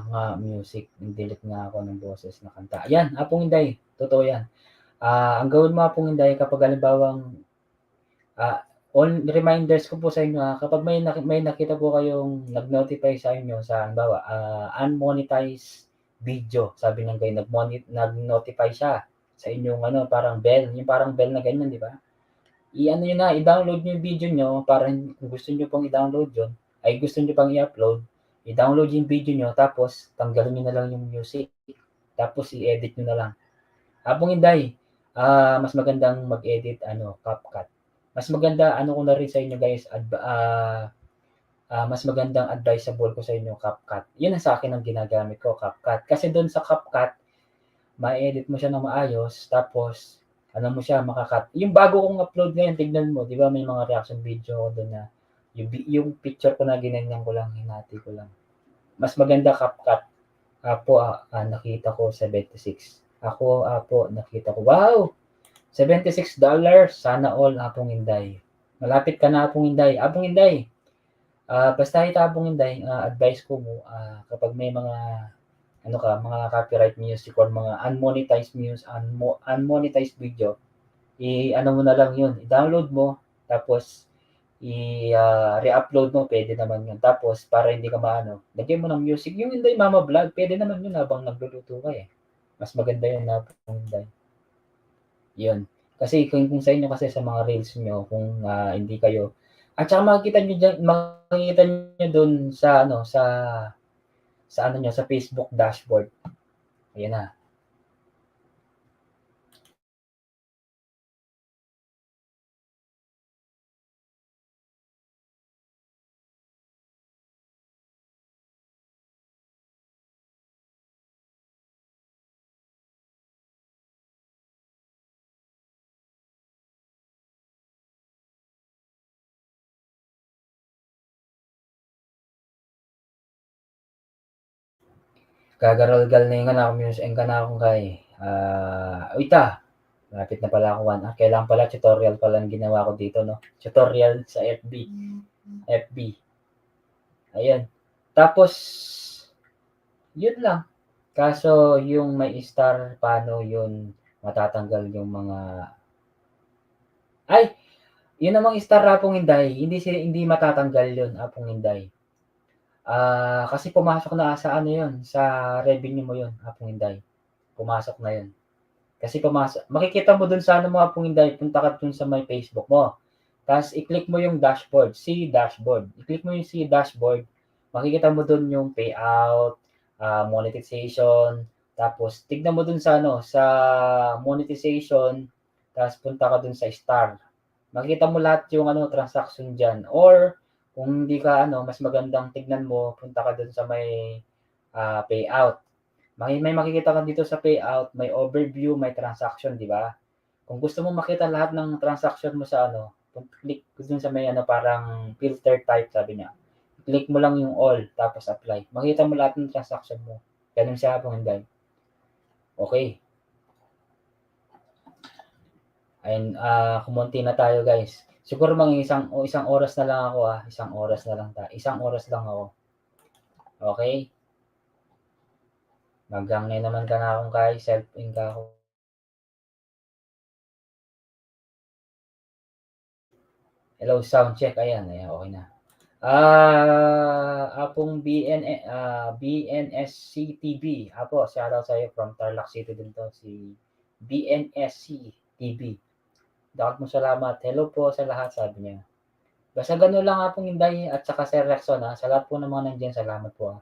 nga music, nag-delete nga ako ng boses na kanta. Ayan, Apong Inday, totoo yan. Ang gawin mo Apong Inday kapag halimbawang on reminders ko po sa inyo, kapag may nakita po kayong nag-notify sa inyo sa halimbawa, unmonetized video, sabi ng gayon, nag-notify siya sa inyong ano, parang bell, yung parang bell na ganyan, 'di ba? I-ano niyo na, i-download niyo yung video niyo para kung gusto niyo pang i-download 'yun, ay gusto niyo pang i-upload, i-download yung video niyo tapos tanggalin niyo na lang yung music, tapos i-edit niyo na lang. Habang Inday, mas magandang mag-edit ano, CapCut. Mas maganda ano ko na rin sa inyo guys, mas magandang advisable ko sa inyo CapCut. Yun ang sa akin ang ginagamit ko, CapCut. Kasi doon sa CapCut, ma-edit mo siya ng maayos, tapos ano mo siya, makakat. Yung bago kong upload ngayon, tignan mo, di ba may mga reaction video ko doon na yung picture ko na ginanyan ko lang, hinati ko lang. Mas maganda CapCut. Apo, nakita ko 76. Ako, apo, nakita ko, wow! $76. Sana all, Apong Inday. Malapit ka na, Apong Inday. Apong Inday, basta ito, Apong Inday, advice ko mo, kapag may mga ano ka, mga copyright music or mga unmonetized music, unmonetized video, i-ano mo na lang yun, i-download mo, tapos re-upload mo, pwede naman yun. Tapos, para hindi ka maano, lagyan mo ng music, yung Inday Mama Vlog, pwede naman yun habang nagluluto ka eh. Mas maganda yun na Inday. Yun. Kasi kung sa inyo kasi sa mga reels nyo, kung hindi kayo, at saka makikita nyo doon sa ano, sa ano nyo, sa Facebook dashboard. Ayan na. Gagaralgal na yung anak mo yung kanakong kay. Uita, malapit na pala ako 1. Kailangan pala tutorial pala ang ginawa ko dito, no? Tutorial sa FB. FB. Ayan. Tapos, yun lang. Kaso, yung may star, paano yun matatanggal yung mga... Ay! Yun namang star, Apong Inday. Hindi matatanggal yun, Apong Inday. Kasi pumasok na sa ano yun, sa revenue mo yun, Apong Inday. Pumasok na yun. Kasi makikita mo dun sa ano mo, Apong Inday, punta ka dun sa may Facebook mo. Tapos i-click mo yung dashboard, see dashboard. I-click mo yung see dashboard, makikita mo dun yung payout, monetization, tapos tignan mo dun sa ano, sa monetization, tapos punta ka dun sa star. Makikita mo lahat yung ano, transaction diyan. Or kung hindi ka ano, mas magandang tignan mo, punta ka dun sa may payout. May makikita ka dito sa payout, may overview, may transaction, di ba? Kung gusto mo makita lahat ng transaction mo sa ano, click dun sa may ano, parang filter type, sabi niya. Click mo lang yung all, tapos apply. Makita mo lahat ng transaction mo. Ganun siya po, hindi. Okay. Ayun, kumonti na tayo guys. Siguro mga isang oras na lang ako Isang oras na lang tayo. Isang oras lang ako. Okay? Maghangay naman ka na akong kay self-in ka ako. Hello, sound check. Ayan, okay na. Apong BNSC TV. Apo, shoutout sa iyo from Tarlac City din to, si BNSC TV. Dapat mo salamat. Hello po sa lahat, sabi niya. Basta gano'n lang Apong Inday at saka Sir Rexon Sa lahat po ng mga nandiyan, salamat po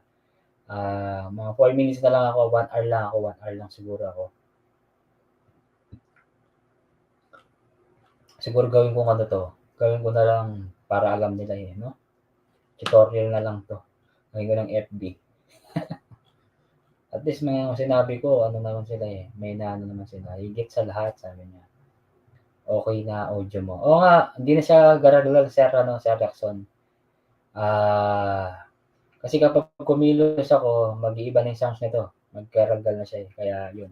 mga 4 minutes na lang ako, 1 hour lang ako, 1 hour lang siguro ako. Siguro gawin ko ano to, gawin ko na lang para alam nila no? Tutorial na lang to. Gawin ko ng FB. At least may sinabi ko, ano naman sila may naano naman sila. Higit sa lahat, sabi niya. Okay na audio mo. Oo nga, hindi na siya garaglag, Sir Jackson. Kasi kapag kumilos ako, mag-iiba na yung sounds nito. Magkaragal na siya Kaya yun.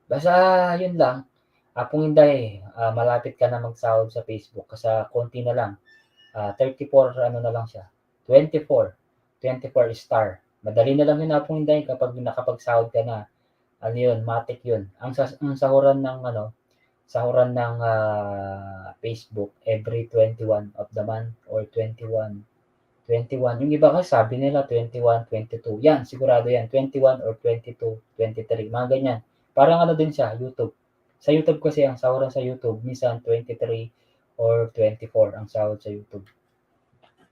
Basta yun lang. Apong Inday, malapit ka na magsahod sa Facebook kasi konti na lang. 34 ano na lang siya. 24 star. Madali na lang yun Apong Inday kapag nakapagsahod ka na. Ano yun, matik yun. Ang sahuran ng Facebook every 21 of the month or 21. Yung iba kasi sabi nila 21, 22. Yan, sigurado yan. 21 or 22, 23. Mga ganyan. Parang ano din siya, YouTube. Sa YouTube kasi ang sahuran sa YouTube, minsan 23 or 24 ang sahod sa YouTube.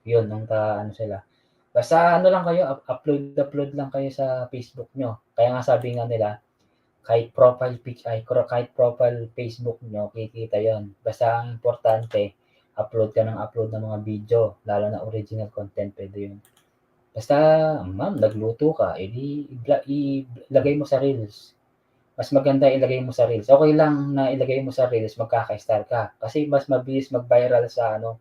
Yun, ano sila. Basta ano lang kayo, upload lang kayo sa Facebook nyo. Kaya nga sabi nga nila, kahit profile pic ay kahit profile Facebook niyo kikita 'yon. Basta ang importante upload ka ng upload ng mga video, lalo na original content, puwede 'yun. Basta, ma'am nagluto ka, eh, di ilagay mo sa reels. Mas maganda ilagay mo sa reels. Okey lang na ilagay mo sa reels magkaka-star ka, kasi mas mabilis mag-viral sa ano,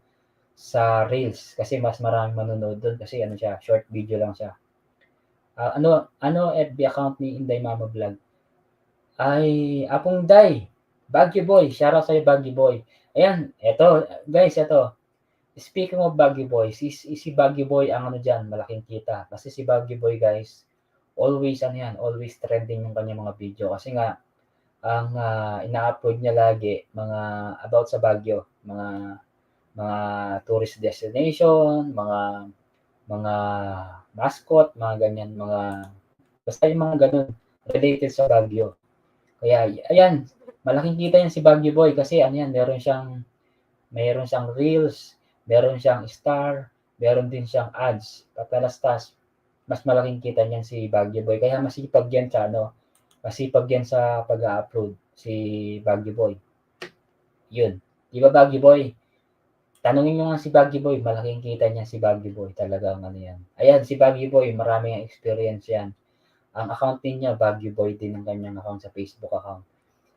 sa reels kasi mas maraming manonood dun kasi ano siya, short video lang siya. Ano FB account ni Inday Mama Vlog? Ay, Apong Day, Baguio Boy, shoutout sa'yo Baguio Boy. Ayan, eto guys, eto, speaking of Baguio Boy, si Baguio Boy ang ano diyan, malaking kita. Kasi si Baguio Boy guys, always ano yan, always trending yung kanyang mga video kasi nga ang, ina-upload niya lagi mga about sa Baguio, mga tourist destination, mga mascot, mga ganyan, basta yung mga gano'n related sa Baguio. Kaya ayan, malaking kita yan si Baguio Boy kasi ano yan, meron siyang reels, meron siyang star, meron din siyang ads. Patalastas, mas malaking kita niyan si Baguio Boy. Kaya masipag yan sa pag-a-upload si Baguio Boy. Yun. Di ba Baguio Boy? Tanungin nyo nga si Baguio Boy, malaking kita niya si Baguio Boy. Talagang ano yan. Ayan, si Baguio Boy, maraming experience yan. Ang account din niya, Baguio Boy din ang kanyang account sa Facebook account.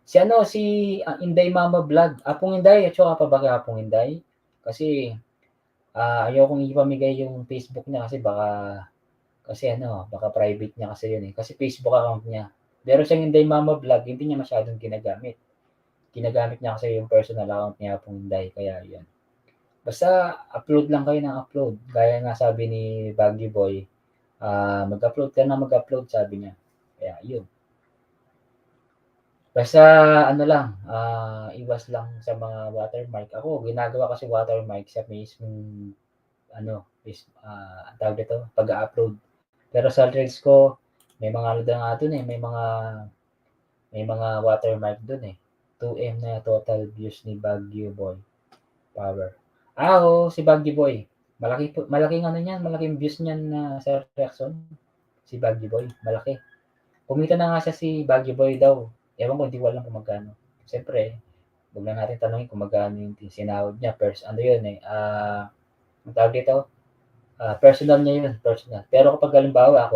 Si Inday Mama Vlog. Apong Inday, at saka pa ba kay Apong Inday? Kasi ayokong ipamigay yung Facebook niya baka private niya kasi yun eh. Kasi Facebook account niya. Meron siyang Inday Mama Vlog, hindi niya masyadong ginagamit. Ginagamit niya kasi yung personal account niya Apong Inday, kaya yun. Basta upload lang kayo ng upload. Gaya nga sabi ni Baguio Boy, mag-upload ka na mag-upload, sabi niya. Kaya yun. Basta ano lang, iwas lang sa mga watermark. Ako ginagawa kasi watermark sa mismong ano, ang tawag dito, pag-a-upload. Pero sa reels ko, may mga ano na nga dun eh, may mga watermark dun eh. 2M na total views ni Baguio Boy. Power. Oo, si Baguio Boy. Malaking ano niyan, malaking views niyan na sa reaction. Si Baguio Boy, malaki. Kumita na nga siya si Baguio Boy daw. Ewan ko, hindi ko alam kung magkano. Siyempre, huwag na natin tanongin kung magkano yung sinahod niya. Ano yun eh, ang tawag dito, personal niya yun, personal. Pero kapag halimbawa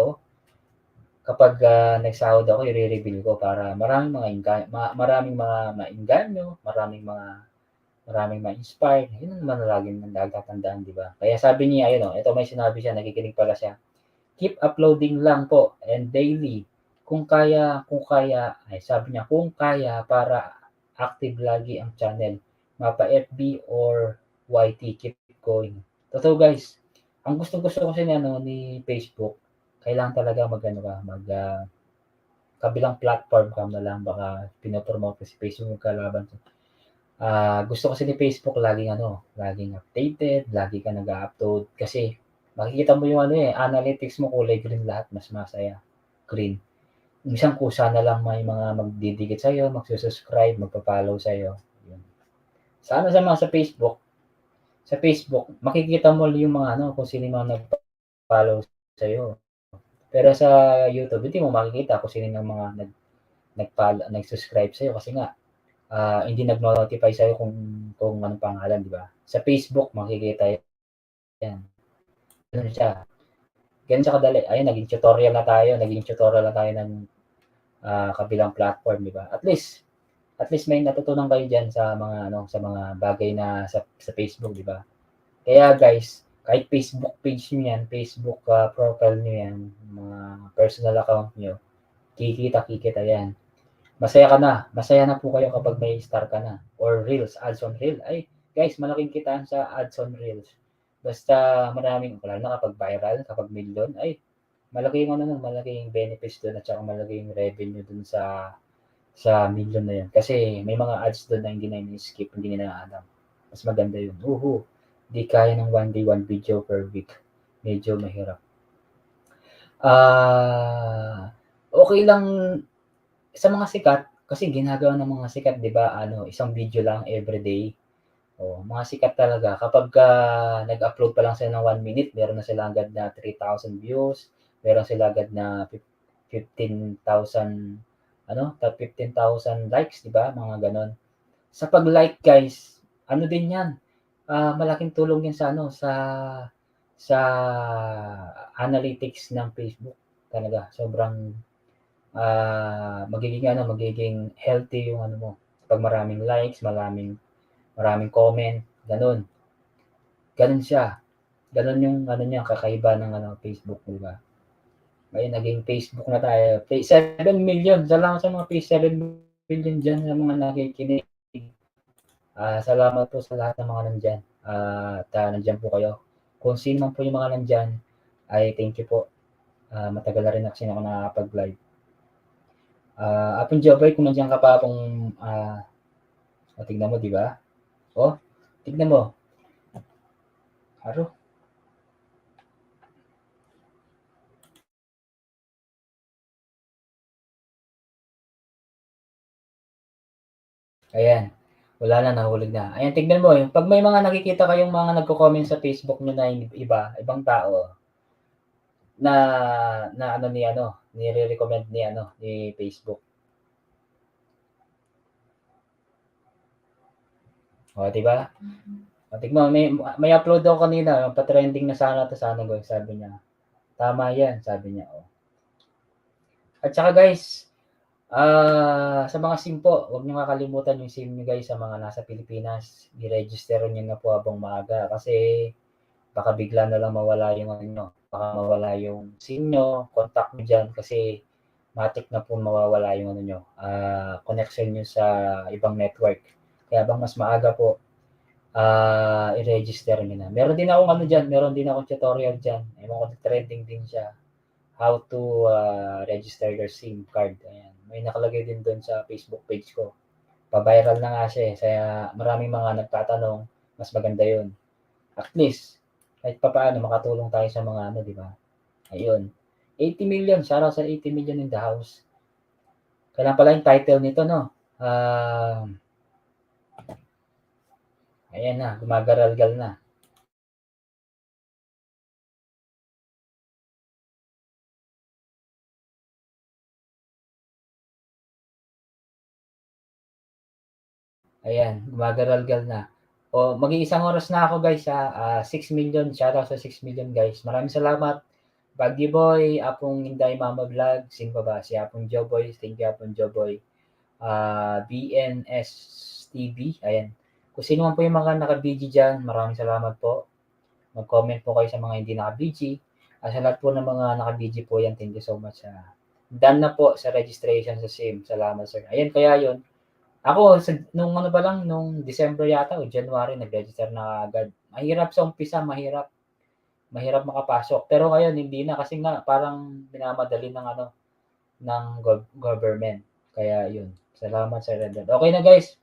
kapag nagsahod ako, i-reveal ko para maraming mga mainganyo, maraming ma-inspire. Yun naman laging natatandaan, di ba? Kaya sabi niya, ayun ito may sinabi siya, nakikinig pala siya. Keep uploading lang po and daily. Kung kaya, sabi niya, kung kaya para active lagi ang channel. Mapa FB or YT, keep going. Totoo guys, ang gusto-gusto kasi ni Facebook, kailangan talaga kabilang platform ka na lang, baka pinopromote si Facebook kalaban. Gusto kasi ni Facebook laging updated, lagi ka nag-a-upload kasi makikita mo yung analytics mo kulay green lahat, mas masaya, green. Minsan kusa na lang may mga magdidikit sa'yo, magsu-subscribe, magpa-follow sa'yo, yun. Sa Facebook, makikita mo yung mga kung sino yung mga nag-follow sa'yo. Pero sa YouTube, hindi mo makikita kung sino yung mga nag-subscribe sa'yo kasi nga, hindi nag-notify sa'yo kung anong pangalan, di ba? Sa Facebook, makikita yan. Ganun siya. Ganun siya kadali. Ayun, naging tutorial na tayo ng kabilang platform, di ba? At least may natutunan kayo diyan sa mga bagay na sa Facebook, di ba? Kaya guys, kahit Facebook page niyo yan, Facebook profile niyo yan, mga personal account niyo, kikita yan. Masaya na po kayo kapag may star ka na or reels, ads on reel. Ay, guys, malaking kitaan sa ads on reels. Basta lalo na kapag viral, kapag million, ay malaking benefits doon at saka malaking revenue doon sa million na yun. Kasi may mga ads doon na hindi na ini-skip, hindi na alam. Mas maganda yun. Di kaya ng one day, one video per week. Medyo mahirap. Okay lang sa mga sikat, kasi ginagawa ng mga sikat, di ba, isang video lang everyday. Mga sikat talaga. Kapag nag-upload pa lang sila ng 1 minute, meron na sila agad na 3,000 views, meron sila agad na 15,000 top 15,000 likes, 'di ba? Mga gano'n. Sa pag-like guys, ano din 'yan, malaking tulong 'yan sa sa analytics ng Facebook. Talaga sobrang, magiging healthy yung mo, 'pag maraming likes, maraming maraming comment, gano'n. Gano'n siya, gano'n yung niya, kakaiba ng Facebook, 'di ba? Ngayon naging Facebook na tayo, 7,000,000 salamat sa mga 7,000,000 diyan sa mga nakikinig. Salamat po sa lahat ng mga nandiyan, at nandiyan po kayo. Kung sino man po yung mga nandiyan, ay thank you po. Matagal na rin na kasi ako nakakapag-live. Apong Jobay, kung nandiyan ka pa kung tignan mo, 'di ba? Oh, tignan mo. Aro. Ayan, wala na, nahulog na. Ayan, tignan mo, yung 'pag may mga nakikita kayong mga nagko-comment sa Facebook niyo na ibang tao na na nire-recommend ni Facebook. O, 'di ba? O, tignan mo, may upload ako kanina, pa-trending na sana 'to, sana sabi niya. Tama 'yan, sabi niya, oh. At saka guys, sa mga SIM po, huwag niyong kakalimutan yung SIM niyo guys sa mga nasa Pilipinas. I-register niyo na po habang maaga kasi baka bigla na lang mawala yung baka mawala yung SIM niyo, contact niyo diyan kasi matik na po mawawala yung connection niyo sa ibang network. Kaya habang mas maaga po, i-register niyo na. Meron din akong tutorial diyan, ewan ko trending din siya, how to, register your SIM card, ayan. May nakalagay din dun sa Facebook page ko. Pa-viral na nga siya, kaya maraming mga nagtatanong, mas maganda yun. At least, kahit papaano makatulong tayo sa mga 'di ba? Ayun, 80,000,000, shoutout sa 80,000,000 in the house. Kailan pala yung title nito 'no? Ayan na, gumagaralgal na. Ayan, gumagaralgal na. O, mag-iisang oras na ako guys, 6,000,000, shoutout sa 6,000,000 guys. Maraming salamat. Baggy Boy, Apong Inday Mama Vlog, sino pa ba? Si Apong Joboy, thank you Apong Joboy. BNS TV, ayan. Kung sino man po yung mga naka-BG diyan, maraming salamat po. Mag-comment po kayo sa mga hindi naka-BG. Sa lahat po ng mga naka-BG po yan, thank you so much. Done na po sa registration sa SIM. Salamat sir. Ayan, kaya yun. Ako, nung pa lang, nung December yata o January, nag-register na agad. Mahirap sa umpisa, mahirap makapasok. Pero ngayon, hindi na kasi nga parang minamadali ng ng government. Kaya yun. Salamat Sir Redden. Okay na guys.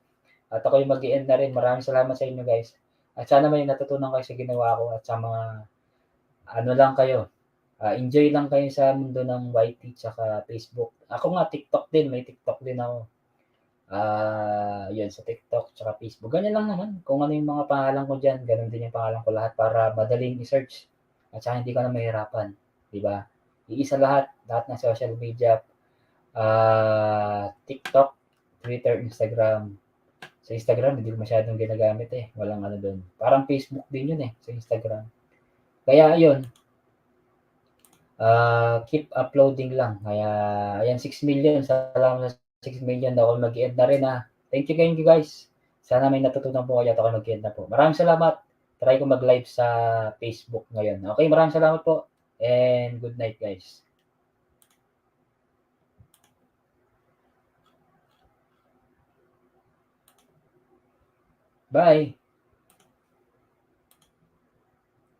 At ako'y mag-i-end na rin. Maraming salamat sa inyo guys. At sana may natutunan kayo sa ginawa ko at sa mga lang kayo. Enjoy lang kayo sa mundo ng YT tsaka Facebook. Ako nga TikTok din, may TikTok din ako. Yun sa TikTok tsaka Facebook. Ganyan lang naman. Kung ano yung mga pangalan ko diyan, gano'n din yung pangalan ko lahat para madaling i-search at saka hindi ka na mahirapan, 'di ba? Iisa lahat ng social media, TikTok, Twitter, Instagram. Sa Instagram hindi ko masyadong ginagamit, walang dun. Parang Facebook din yun, sa Instagram. Kaya ayun, keep uploading lang. Kaya ayan, 6,000,000, salamat sa 6,000,000. Ako'y mag-e-end na rin, Thank you guys. Sana may natutunan po kayo at ako'y mag-e-end na po. Maraming salamat. Try ko mag-live sa Facebook ngayon. Okay, maraming salamat po and good night guys. Bye.